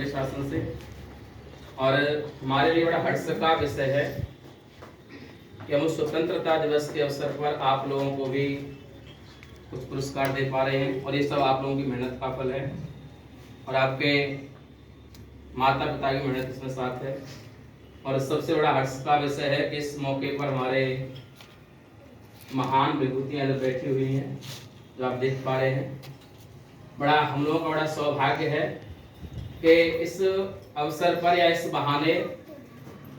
के शासन से। और हमारे लिए बड़ा हर्ष का विषय है कि हम स्वतंत्रता दिवस के अवसर पर आप लोगों को भी कुछ पुरस्कार दे पा रहे हैं, और ये सब आप लोगों की मेहनत का फल है और आपके माता पिता की मेहनत इसमें साथ है। और सबसे बड़ा हर्ष का विषय है कि इस मौके पर हमारे महान विभूतियां जो बैठी हुई हैं, जो आप देख पा रहे हैं, बड़ा हम लोगों का बड़ा सौभाग्य है कि इस अवसर पर या इस बहाने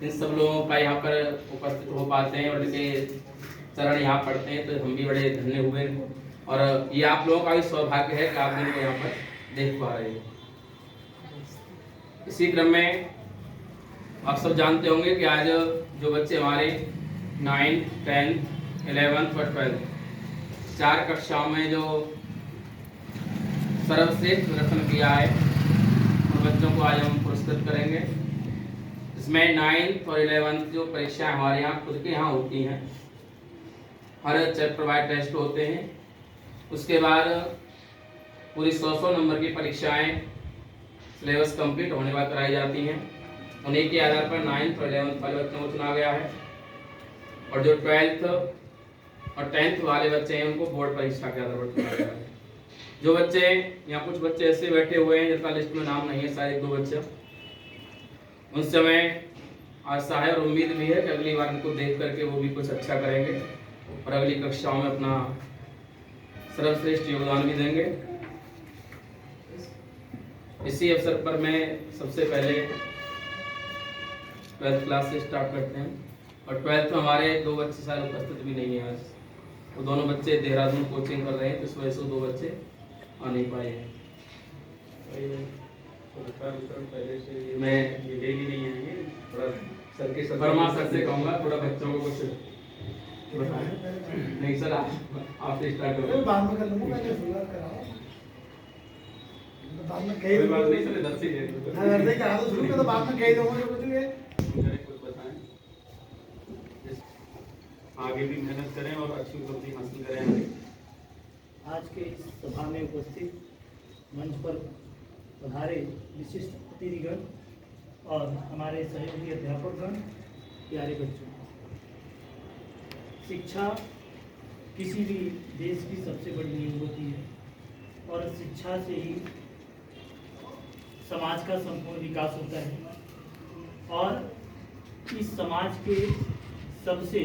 इन सब लोगों का यहाँ पर उपस्थित हो पाते हैं और इनके चरण यहाँ पढ़ते हैं, तो हम भी बड़े धन्य हुए। और ये आप लोगों का भी सौभाग्य है कि आप इनको यहाँ पर देख पा रहे हैं। इसी क्रम में आप सब जानते होंगे कि आज जो बच्चे हमारे 9th, 10th, 11th और 12th 4 कक्षाओं में जो सर्वश्रेष्ठ प्रदर्शन किया है, उन बच्चों को आज हम पुरस्कृत करेंगे। इसमें 9th और 11th जो परीक्षाएं हमारे यहाँ खुद के यहाँ होती हैं, हर चैप्टर वाइज टेस्ट होते हैं। उसके बाद पूरी 100 नंबर की परीक्षाएं सिलेबस कंप्लीट होने के बाद कराई जाती हैं। उन्हीं के आधार पर 9th और 11th वाले बच्चों को चुना गया है, और जो 12th और 10th वाले बच्चे हैं उनको बोर्ड परीक्षा के आधार पर चुना गया है। जो बच्चे यहाँ, कुछ बच्चे ऐसे बैठे हुए हैं जिनका लिस्ट में नाम नहीं है, शायद 1-2 बच्चे, उन समय आशा है और उम्मीद भी है कि अगली बार इनको देख करके वो भी कुछ अच्छा करेंगे और अगली कक्षाओं में अपना सर्वश्रेष्ठ योगदान भी देंगे। इसी अवसर पर मैं सबसे पहले 12th क्लास से स्टार्ट करते हैं। और 12th में हमारे 2 बच्चे शायद उपस्थित भी नहीं है आज, वो दोनों बच्चे देहरादून कोचिंग कर रहे हैं, तो इस वजह से 2 बच्चे आ नहीं पाए हैं। पहले से मैं ये भी नहीं आएंगे, थोड़ा सर के वर्मा सर से कहूँगा थोड़ा बच्चों को कुछ बताएं। नहीं सर, आप स्टार्ट करो। बाद में कर लूँगा, पहले शुरुआत कराओ, बाद में कह दूँगा। नहीं सर, 10 ही दे दो। हाँ, वैसे कहा तो शुरू में, तो बाद में कह दूँगा जो कुछ भी कुछ बताएं, आगे भी मेहनत करें और अच्छी उपलब्धि हासिल करें। आज के इस सभा में उपस्थित मंच पर पधारे विशिष्ट अतिथिगण और हमारे सहयोगी अध्यापकगण, प्यारे बच्चों, शिक्षा किसी भी देश की सबसे बड़ी नींव होती है और शिक्षा से ही समाज का संपूर्ण विकास होता है। और इस समाज के सबसे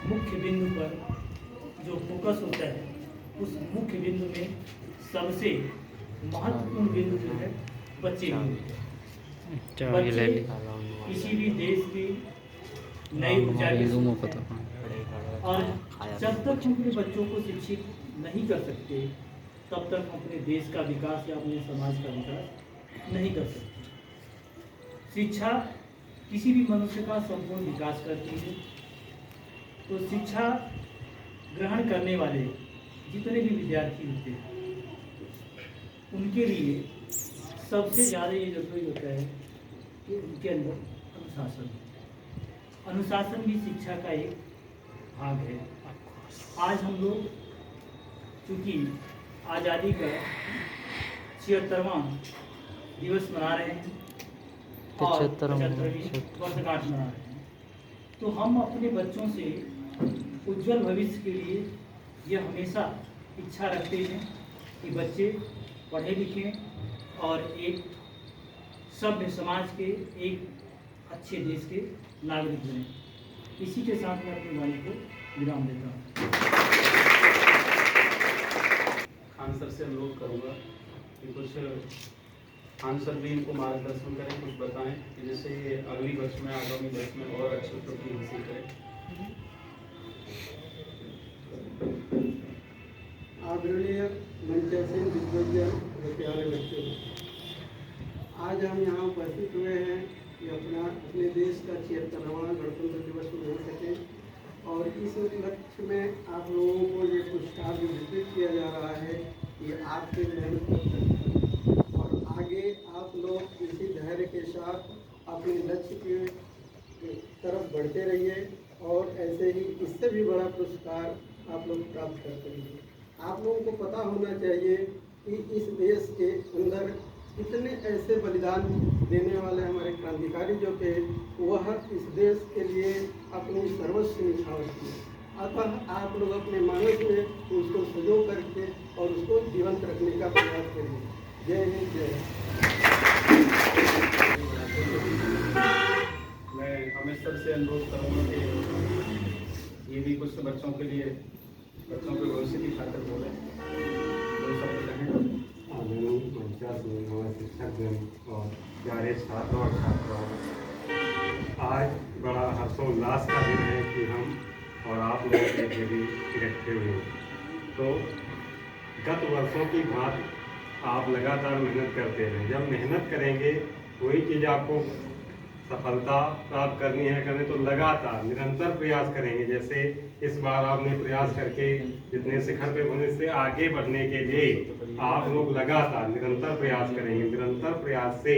मुख्य बिंदु पर जो फोकस होता है, उस मुख्य बिंदु में सबसे महत्वपूर्ण बिंदु जो है बच्चे किसी भी देश की नई ऊंचाई और जब तक हम अपने बच्चों को शिक्षित नहीं कर सकते, तब तक हम अपने देश का विकास या अपने समाज का विकास नहीं कर सकते। शिक्षा किसी भी मनुष्य का संपूर्ण विकास करती है। तो शिक्षा ग्रहण करने वाले जितने भी विद्यार्थी होते हैं, उनके लिए सबसे ज़्यादा ये जरूरी होता है कि उनके अंदर अनुशासन भी शिक्षा का एक भाग है। आज हम लोग चूँकि आज़ादी का 76वां दिवस मना रहे हैं और 75वीं वर्षगांठ मना रहे हैं, तो हम अपने बच्चों से उज्जवल भविष्य के लिए यह हमेशा इच्छा रखते हैं कि बच्चे पढ़े लिखें और एक सभ्य समाज के, एक अच्छे देश के नागरिक बने। इसी के साथ मैं अपनी वाणी को विराम देता हूँ। खान सर से अनुरोध करूँगा कि कुछ खान सर भी इनको मार्गदर्शन करें, कुछ बताएं कि जैसे ये अगली वर्ष में, आगामी वर्ष में और अच्छी उपलब्धि हासिल करें। आदरणीय मंचासीन विद्वान और प्यारे बच्चों, आज हम यहाँ उपस्थित हुए हैं कि अपने देश का 76वां गणतंत्र दिवस मना सकें, और इस लक्ष्य में आप लोगों को ये पुरस्कार जो वितरित किया जा रहा है, ये आपके मेहनत का और आगे आप लोग इसी धैर्य के साथ अपने लक्ष्य की तरफ बढ़ते रहिए और ऐसे ही इससे भी बड़ा पुरस्कार आप लोग प्राप्त करते रहिए। आप लोगों को पता होना चाहिए कि इस देश के अंदर इतने ऐसे बलिदान देने वाले हमारे क्रांतिकारी जो थे, वह इस देश के लिए अपनी सर्वस्व निछावर किए। अतः आप लोग अपने मानस में उसको सजो करके और उसको जीवंत रखने का प्रयास करिए। जय हिंद, जय। मैं अमृतसर से अनुरोध करूँगा कि ये भी कुछ बच्चों के लिए, बच्चों के भविष्य की खातिर बोले, दो शब्द कहें। शिक्षक और प्यारे छात्र और छात्राओं, आज बड़ा हर्षोल्लास का दिन है कि हम और आप लोग एक जगह इकट्ठे हुए। तो गत वर्षों की भांति आप लगातार मेहनत करते रहें। जब मेहनत करेंगे कोई चीज़ आपको सफलता प्राप्त करनी है तो लगातार निरंतर प्रयास करेंगे। जैसे इस बार आपने प्रयास करके जितने शिखर पे पहुंचे, इससे आगे बढ़ने के लिए आप लोग लगातार निरंतर प्रयास करेंगे। निरंतर प्रयास से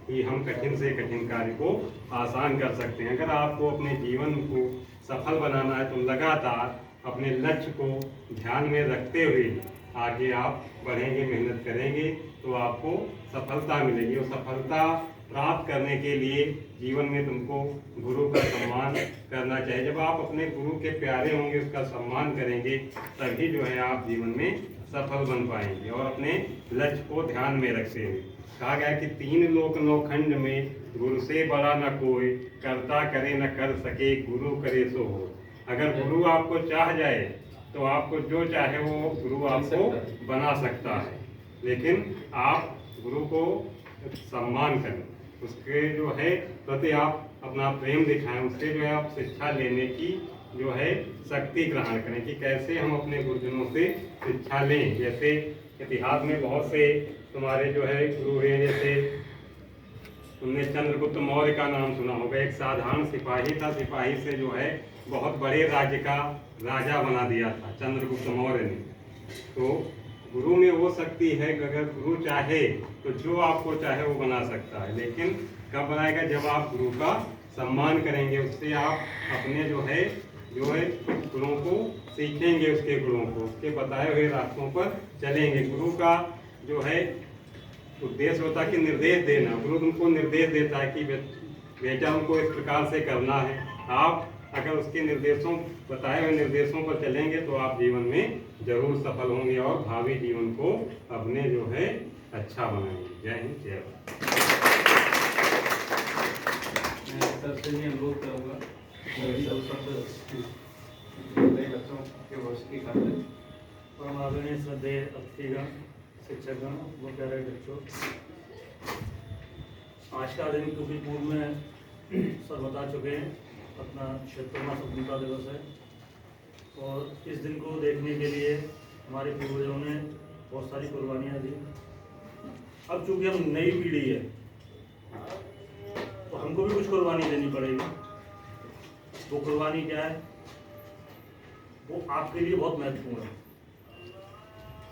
ही हम कठिन से कठिन कार्य को आसान कर सकते हैं। अगर आपको अपने जीवन को सफल बनाना है तो लगातार अपने लक्ष्य को ध्यान में रखते हुए आगे आप बढ़ेंगे, मेहनत करेंगे तो आपको सफलता मिलेगी। और सफलता प्राप्त करने के लिए जीवन में तुमको गुरु का सम्मान करना चाहिए। जब आप अपने गुरु के प्यारे होंगे, उसका सम्मान करेंगे, तभी जो है आप जीवन में सफल बन पाएंगे। और अपने लक्ष्य को ध्यान में रखते हुए कहा गया कि 3 लोक 9 खंड में गुरु से बड़ा न कोई, करता करे न कर सके, गुरु करे सो हो। अगर गुरु आपको चाह जाए तो आपको जो चाहे वो गुरु आपको बना सकता है, लेकिन आप गुरु को सम्मान करें, उसके जो है प्रति आप अपना प्रेम दिखाएं, उससे जो है आप शिक्षा लेने की जो है शक्ति ग्रहण करें कि कैसे हम अपने गुरुजनों से शिक्षा लें। जैसे इतिहास में बहुत से तुम्हारे जो है गुरु हैं, जैसे तुमने चंद्रगुप्त मौर्य का नाम सुना होगा। एक साधारण सिपाही था, सिपाही से जो है बहुत बड़े राज्य का राजा बना दिया था चंद्रगुप्त मौर्य ने। तो गुरु में वो शक्ति है कि अगर गुरु चाहे तो जो आपको चाहे वो बना सकता है, लेकिन कब बनाएगा? जब आप गुरु का सम्मान करेंगे, उससे आप अपने जो है गुरुओं को सीखेंगे, उसके गुरुओं को, उसके बताए हुए रास्तों पर चलेंगे। गुरु का जो है उद्देश्य होता है कि निर्देश देना। गुरु तुमको निर्देश देता है कि बेटा हमको इस प्रकार से करना है। आप अगर उसके निर्देशों, बताए हुए निर्देशों पर चलेंगे तो आप जीवन में जरूर सफल होंगे और भावी जीवन को अपने जो है अच्छा बनाएंगे। जय हिंद, जय भारत। मैं सबसे भी अनुरोध करूँगा दो शब्द बच्चों के भविष्य की खातिर। परम आदरणीय श्रद्धेय अतिथिगण, शिक्षकगण व प्यारे बच्चों, आज का दिन क्योंकि पूर्व में सर बता चुके हैं, अपना 76वां स्वतंत्रता दिवस है और इस दिन को देखने के लिए हमारे पूर्वजों ने बहुत सारी कुर्बानियाँ दी। अब चूंकि हम नई पीढ़ी है तो हमको भी कुछ कुर्बानी देनी पड़ेगी। वो कुर्बानी क्या है? वो आपके लिए बहुत महत्वपूर्ण है,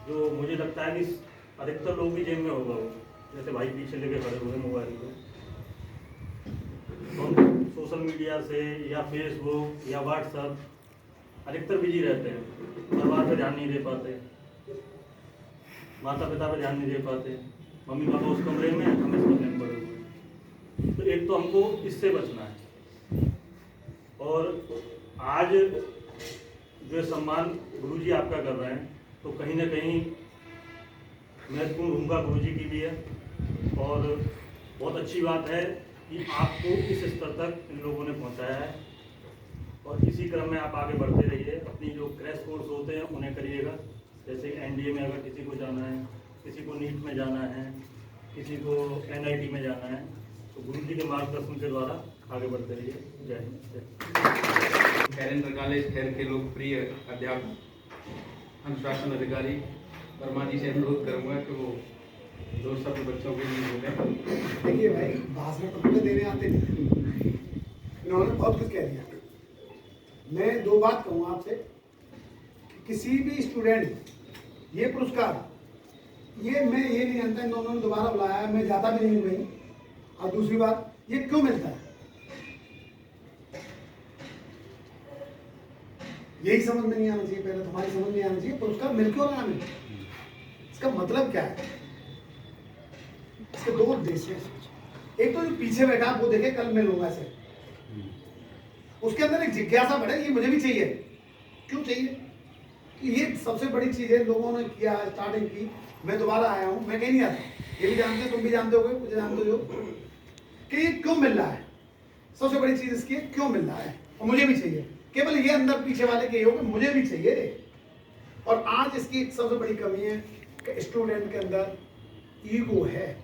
जो मुझे लगता है कि अधिकतर लोगों की जेब में होगा। वो जैसे भाई पीछे लेके खड़े हुए मोबाइल को, तो सोशल मीडिया से या फेसबुक या व्हाट्सएप अधिकतर बिजी रहते हैं, परिवार पे ध्यान नहीं दे पाते, माता पिता पे ध्यान नहीं दे पाते, मम्मी पापा उस कमरे में, हम इस कमरे में पड़े हुए। तो एक तो हमको इससे बचना है। और आज जो सम्मान गुरुजी आपका कर रहे हैं तो कहीं ना कहीं महत्वपूर्ण भूमिका गुरुजी की भी है। और बहुत अच्छी बात है कि आपको इस स्तर तक इन लोगों ने पहुंचाया है और इसी क्रम में आप आगे बढ़ते रहिए। अपनी जो क्रैश कोर्स होते हैं उन्हें करिएगा। जैसे एनडीए में अगर किसी को जाना है, किसी को नीट में जाना है, किसी को एनआईटी में जाना है, तो गुरुजी के मार्गदर्शन के द्वारा आगे बढ़ते रहिए। जय हिंद। खैरेंद्र कॉलेज खैर के लोकप्रिय अध्यापक अनुशासन अधिकारी वर्मा जी से अनुरोध करूंगा कि वो 2 शब्द बच्चों के लिए बोले। देखिए भाई, भाषण तो मुझे देने आते नहीं, इन्होंने बहुत कुछ कह दिया। मैं 2 बात कहूँगा आपसे कि किसी भी स्टूडेंट ये पुरस्कार, ये मैं ये नहीं जानता इन दोनों ने दोबारा बुलाया है, मैं जाता भी नहीं हूँ कहीं। और दूसरी बात, ये क्यों मिलता है यही समझ में नहीं आना चाहिए। पहले तुम्हारी समझ में आना चाहिए पुरस्कार मिल क्यों रहा है, इसका मतलब क्या है। इसके दो उद्देश्य हैं। एक तो जो पीछे बैठा है वो देखे कल मैं लूंगा इसे, उसके अंदर एक जिज्ञासा बढ़े, ये मुझे भी चाहिए। क्यों चाहिए? ये सबसे बड़ी चीज है, लोगों ने किया स्टार्टिंग की, मैं दोबारा आया हूँ, मैं कहीं नहीं आता, ये भी जानते हो, तुम भी जानते होगे, मुझे जानते हो कि ये क्यों मिल रहा है। सबसे बड़ी चीज इसकी है क्यों मिल रहा है, और मुझे भी चाहिए। केवल ये अंदर पीछे वाले के हो कि मुझे भी चाहिए। और आज इसकी एक सबसे बड़ी कमी है कि स्टूडेंट के अंदर ईगो है।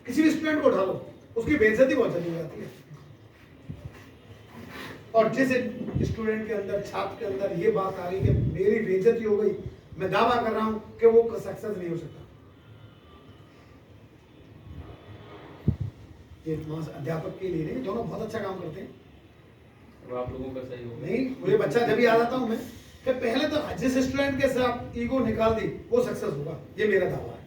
किसी भी स्टूडेंट को उठा लो, उसकी बेइज्जती बहुत जल्दी हो जाती है। और जिस स्टूडेंट के अंदर, छात्र के अंदर ये बात आ गई कि मेरी बेइज्जती हो गई, मैं दावा कर रहा हूं कि वो सक्सेस नहीं हो सकता। ये अध्यापक के लिए नहीं, दोनों बहुत अच्छा काम करते हैं। और आप लोगों का सही होगा। नहीं, मुझे बच्चा जब याद आता हूं मैं कि पहले तो जिस स्टूडेंट के साथ ईगो निकाल दी वो सक्सेस होगा, ये मेरा दावा है।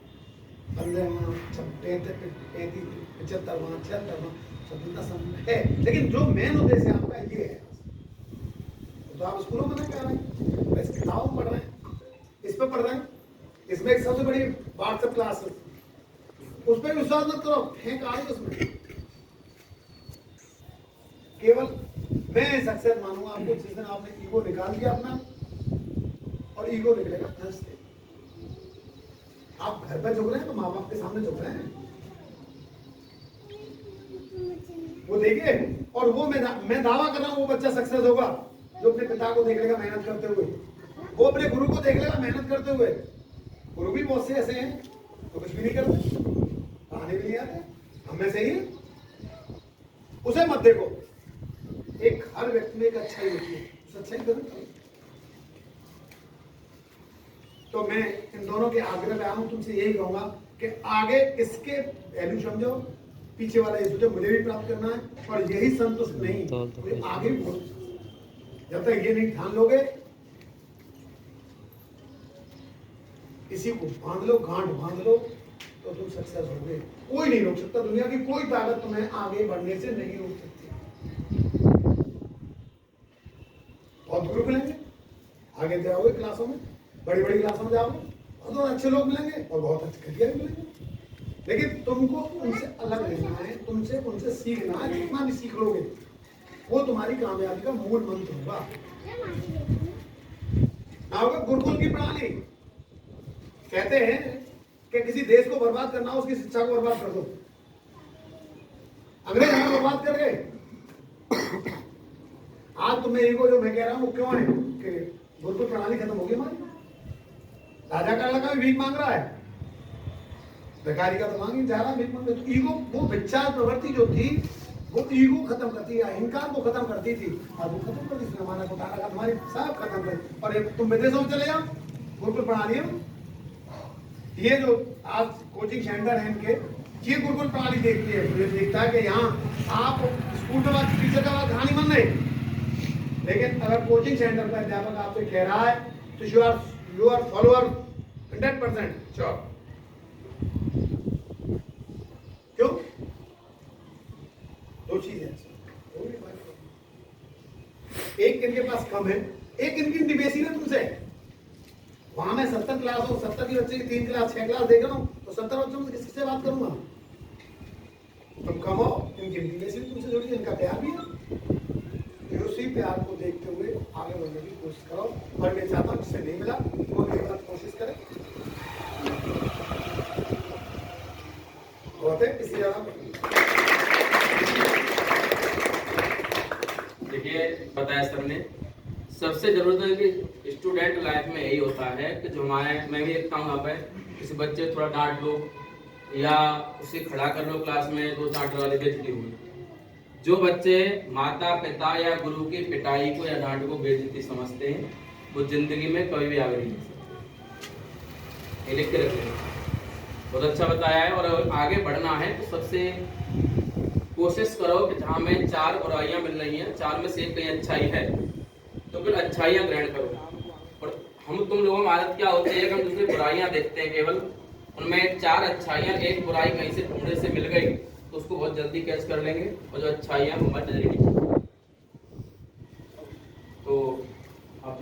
15वां 75वां 76वां स्वतंत्रता संघ है, लेकिन जो मेन उद्देश्य आपका ये है, तो आप स्कूलों में ना कर रहे हैं, बस किताबों में पढ़ रहे हैं, इस पे पढ़ रहे हैं, इसमें एक सबसे बड़ी व्हाट्सएप क्लास है, उस पर विश्वास मत करो, फेंक आ रही उसमें। केवल मैं सक्सेस मानूंगा आपको जिस दिन आपने ईगो निकाल दिया अपना, और ईगो निकलेगा धन से। आप घर पर झुक रहे हैं तो माँ बाप के सामने झुक रहे हैं, वो देखिए। और वो मैं दावा कर रहा हूं वो बच्चा सक्सेस होगा जो अपने पिता को देख लेगा मेहनत करते हुए, वो अपने गुरु को देख लेगा मेहनत करते हुए। गुरु भी बहुत से ऐसे हैं तो कुछ भी नहीं करते, पढ़ाने भी नहीं आते, हम में से ही है। उसे मत देखो, एक हर व्यक्ति में एक अच्छाई होती है, उस अच्छाई करो। तो मैं इन दोनों के आग्रह पे आया हूं, तुमसे यही कहूंगा कि आगे इसके वैल्यू समझो, पीछे वाला ये सोचो मुझे भी प्राप्त करना है, और यही संतुष्ट नहीं तो आगे भी बहुत। जब तक ये नहीं ठान लोगे, किसी को बांध लो, गांठ बांध लो, तो तुम सक्सेस होगे। कोई नहीं रोक सकता, दुनिया की कोई ताकत तुम्हें आगे बढ़ने से नहीं रोक सकती। बहुत गुरु मिलेंगे, आगे जाओगे क्लासों में, बड़ी बड़ी क्लासों में जाओगे, बहुत अच्छे लोग मिलेंगे और बहुत अच्छे घटिया भी मिलेंगे, लेकिन तुमको उनसे अलग रहना है, तुमसे उनसे सीखना है। जितना भी सीख लोगे वो तुम्हारी कामयाबी का मूल मंत्र होगा। ना होगा गुरुकुल की प्रणाली। कहते हैं कि किसी देश को बर्बाद करना हो, उसकी शिक्षा को बर्बाद कर दो। अंग्रेज हमें बर्बाद कर गए। आज तुम्हें ईगो जो मैं कह रहा हूं वो क्यों है कि गुरुकुल प्रणाली खत्म होगी हमारी। राजा का लड़का भी भीख मांग रहा है, भिखारी का तो मांग ही जा रहा है, भीख मांग रहा है। तो ईगो, वो विचार प्रवृत्ति जो थी वो ईगो खत्म करती है, अहंकार को खत्म करती थी, और वो खत्म कर दी। हमारा घोटाला का तुम्हारी सब खत्म कर। और तुम विदेशों में चले जाओ, गुरुकुल प्रणाली है। ये जो आज कोचिंग सेंटर है इनके, ये गुरुकुल प्रणाली देखती है, मुझे देखता है कि यहाँ आप स्कूल के बाद टीचर का बात कहानी मन रहे, लेकिन अगर कोचिंग सेंटर का अध्यापक आपसे कह रहा है तो यू आर फॉलोअर 100% श्योर। क्यों? दो चीजें, एक इनके पास कम है, एक इनकी इंटीमेसी है तुमसे। वहां मैं 70 क्लास हो, 70 के बच्चे की 3 क्लास 6 क्लास देख रहा हूं, तो 70 बच्चों में किससे बात करूंगा? तुम कम हो, इनकी इंटीमेसी भी तुमसे जुड़ी है, इनका प्यार भी है। उसी प्यार को देखते हुए आगे बढ़ने की कोशिश करो। और मैं चाहता हूं जिससे नहीं मिला वो एक बार कोशिश करे। बहुत है किसी जगह। देखिए बताया सर ने, सबसे जरूरत है कि स्टूडेंट लाइफ में यही होता है कि जो हमारे, मैं भी देखता हूँ यहाँ पे किसी बच्चे थोड़ा डांट लो या उसे खड़ा कर लो क्लास में, 2 डांट वाले बेइज्जती हुई। जो बच्चे माता पिता या गुरु की पिटाई को या डांट को बेइज्जती समझते हैं, वो जिंदगी में कभी भी आगे नहीं जा सकते। ये लिख के रखते हैं। बहुत अच्छा बताया है। और आगे बढ़ना है तो सबसे कोशिश करो कि जहाँ में 4 बुराइयां मिल रही हैं, 4 में से एक कहीं अच्छाई है तो फिर अच्छाइयां ग्रहण करो। और हम तुम लोगों में आदत क्या होती है कि हम दूसरी बुराइयां देखते हैं, केवल उनमें 4 अच्छाइयां, एक बुराई कहीं से ढूंढने से मिल गई तो उसको बहुत जल्दी कैच कर लेंगे, और जो अच्छाइयां हमारी नजर नहीं। तो आप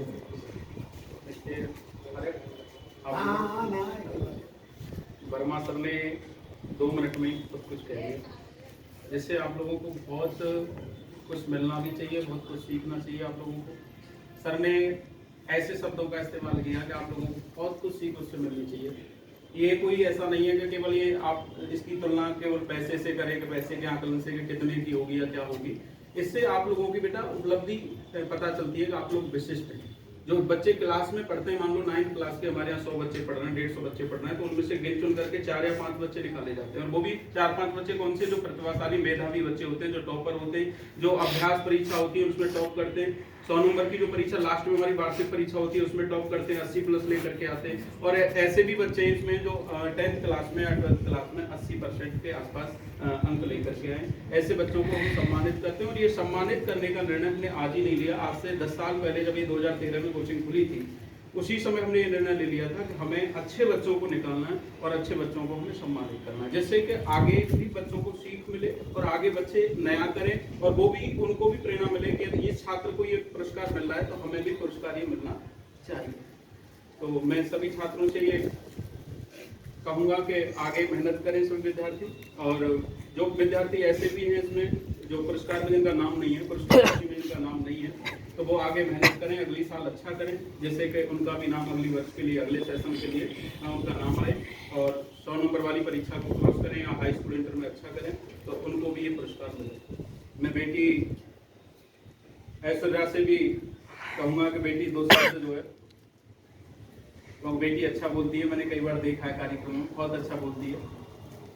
वर्मा सर ने 2 मिनट में बहुत कुछ कह दिया, जिससे आप लोगों को बहुत कुछ मिलना भी चाहिए, बहुत कुछ सीखना चाहिए आप लोगों को। सर ने ऐसे शब्दों का इस्तेमाल किया कि आप लोगों को बहुत कुछ सीख उससे मिलनी चाहिए। ये कोई ऐसा नहीं है कि केवल ये आप इसकी तुलना केवल पैसे से करें कि पैसे के आकलन से कि कितने की होगी या क्या होगी। इससे आप लोगों की बेटा उपलब्धि पता चलती है कि आप लोग विशिष्ट हैं। जो बच्चे क्लास में पढ़ते हैं, मान लो 9th क्लास के हमारे यहाँ 100 बच्चे पढ़ रहे हैं, 150 बच्चे पढ़ रहे हैं, तो उनमें से गिन चुन करके 4 या 5 बच्चे निकाले जाते हैं। और वो भी 4-5 बच्चे कौन से, जो प्रतिभाशाली मेधावी बच्चे होते हैं, जो टॉपर होते हैं, जो अभ्यास परीक्षा होती है उसमें टॉप करते हैं। 100 नंबर की जो परीक्षा लास्ट में हमारी वार्षिक परीक्षा होती है उसमें टॉप करते हैं, 80+ लेकर के आते हैं। और ऐसे भी बच्चे इसमें जो 10th क्लास में या 12th क्लास में 80% के आसपास अंक लेकर के आए। ऐसे बच्चों को हम सम्मानित करते हैं। और ये सम्मानित करने का निर्णय हमने आज ही नहीं लिया, आज से 10 साल पहले जब ये 2013 में कोचिंग खुली थी, उसी समय हमने ये निर्णय ले लिया था कि हमें अच्छे बच्चों को निकालना है और अच्छे बच्चों को हमें सम्मानित करना है, जिससे कि आगे भी बच्चों को सीख मिले और आगे बच्चे नया करें और वो भी, उनको भी प्रेरणा मिले कि ये छात्र को ये पुरस्कार मिल रहा है तो हमें भी पुरस्कार ये मिलना चाहिए। तो मैं सभी छात्रों से ये कहूँगा कि आगे मेहनत करें सभी विद्यार्थी। और जो विद्यार्थी ऐसे भी हैं इसमें जो पुरस्कार में जिनका नाम नहीं है, पुरस्कार में जिनका नाम नहीं है, तो वो आगे मेहनत करें, अगली साल अच्छा करें, जैसे कि उनका भी नाम अगली वर्ष के लिए, अगले सेशन के लिए उनका नाम आए और 100 नंबर वाली परीक्षा को क्रॉस करें या हाई स्कूल इंटर में अच्छा करें तो उनको भी ये पुरस्कार मिले। मैं बेटी ऐश्वर्या से भी कहूँगा कि बेटी 2 साल से जो है वो बेटी अच्छा बोलती है, मैंने कई बार देखा है कार्यक्रम में, बहुत अच्छा बोलती है।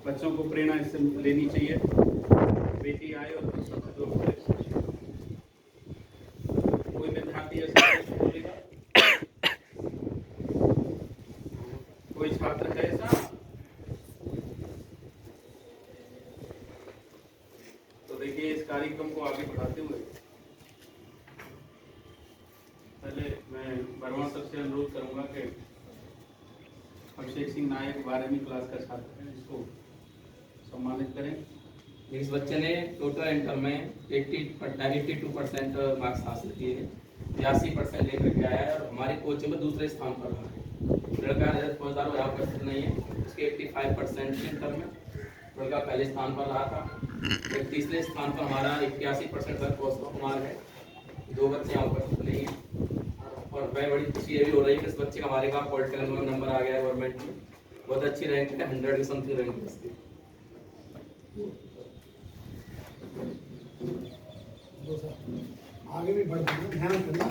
बच्चों को प्रेरणा इससे लेनी चाहिए। बेटी आए और जो बोले, कोई विद्यार्थी ऐसा बोलेगा, कोई छात्र है ऐसा, तो देखिए इस कार्यक्रम को आगे बढ़ाते हुए पहले मैं वर्मा सर से अनुरोध करूंगा कि अभिषेक सिंह नायक 12वीं क्लास का छात्र है, इसको सम्मानित करें। इस बच्चे ने टोटल इंटर में 82% मार्क्स हासिल किए हैं, 82% लेकर के आया है और हमारी कोचिंग में दूसरे स्थान पर रहा है। लड़का रजत फौजदार यहाँ उपस्थित नहीं है, उसके 85% इंटर में लड़का पहले स्थान पर रहा था। एक तीसरे स्थान पर हमारा 81% पर कौस्तुभ कुमार है, 2 बच्चे यहाँ उपस्थित नहीं है। और मैं बड़ी खुशी ये भी हो रही है कि इस बच्चे का हमारे पास पॉलिटिकल में नंबर आ गया है गवर्नमेंट में, बहुत अच्छी रैंक है, 100 की समथिंग रैंक है इसकी। आगे भी बढ़ ध्यान करना।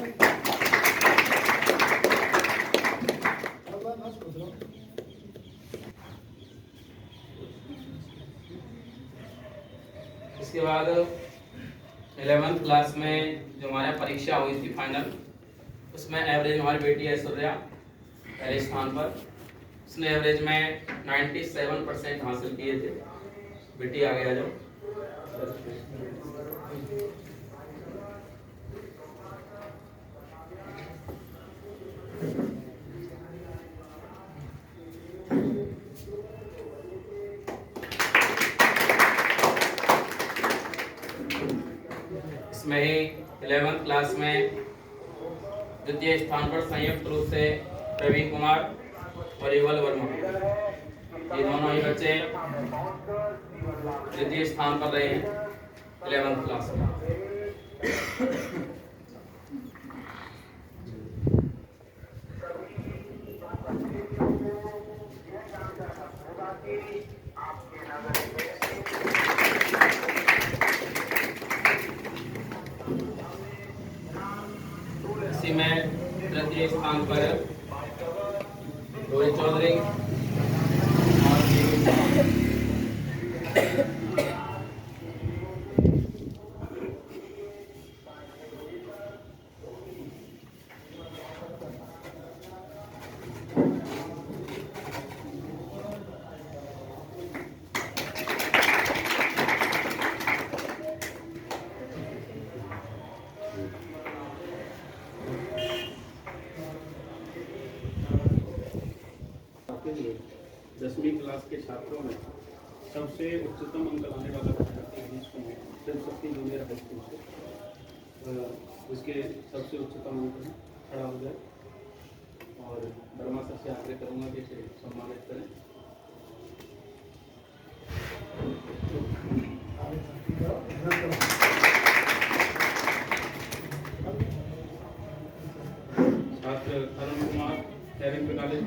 इसके बाद 11th क्लास में जो हमारे परीक्षा हुई थी फाइनल, उसमें एवरेज हमारी बेटी ऐश्वर्या पहले स्थान पर, उसने एवरेज में 97% हासिल किए थे। बेटी आगे आ जाओ। इसमें ही 11th क्लास में द्वितीय स्थान पर संयुक्त रूप से प्रवीण कुमार और युगल वर्मा, ये दोनों ही बच्चे द्वितीय स्थान पर रहे हैं 11th क्लास में। इसी में तृतीय स्थान पर रोहित चौधरी के लिए 10वीं क्लास के छात्रों में सबसे उच्चतम अंक लाने वाला विद्यार्थी जिसको सरस्वती जूनियर हाई स्कूल से उसके सबसे उच्चतम अंक में खड़ा हो जाए और वर्मा सर से आग्रह करूँगा कि इसे सम्मानित करें।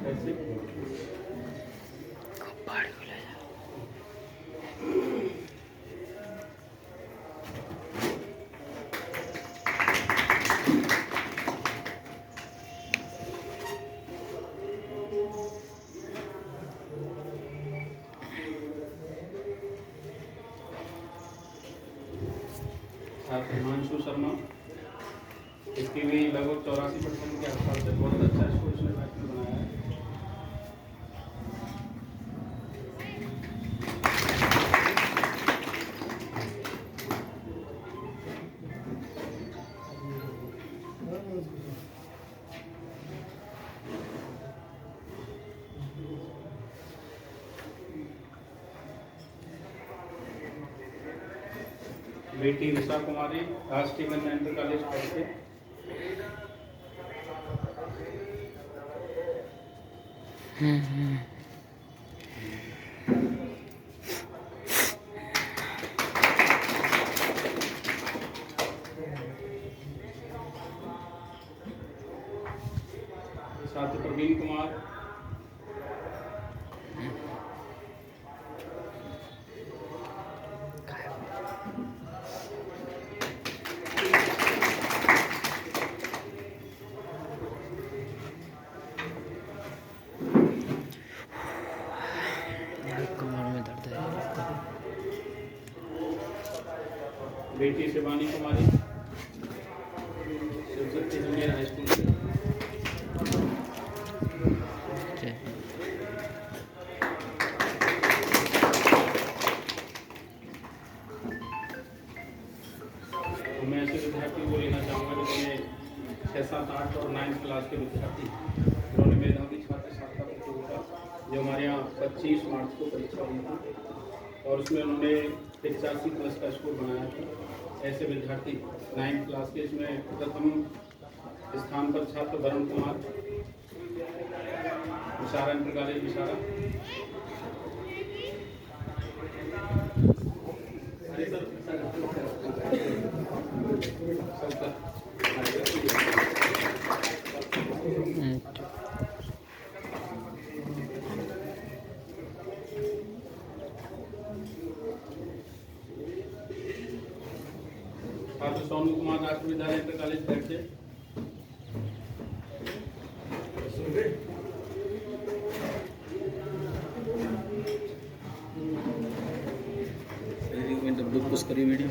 ऐसे हिमांशु शर्मा, इसकी भी लगभग 84% के आसपास से बहुत अच्छा स्कोर इसने मैच में बनाया है। बेटी ऋषा कुमारी, राष्ट्रीय कन्या इंटर कॉलेज पढ़ते। छात्र प्रवीण कुमार, कमर में दर्द है लगता है। बेटी Shivani Kumari, Shivshakti junior high school से। ठीक। तो मैं ऐसे विद्यार्थियों को लेना चाहूँगा जिसमें 6, 7, 8 और 9 क्लास के विद्यार्थी जिन्होंने मेधावी छात्र छात्रा प्रतियोगिता जो हमारे यहाँ 25 मार्च को परीक्षा हुई थी और उसमें उन्होंने 85+ का स्कोर बनाया था। ऐसे विद्यार्थी 9 क्लास के इसमें प्रथम स्थान पर छात्र वरुण कुमार, विशारा इंटर कॉलेज विशारा। छात्र सोनू कुमार, राष्ट्रीय विद्यालय इंटर कॉलेज बैठे। पुश करिए वीडियो।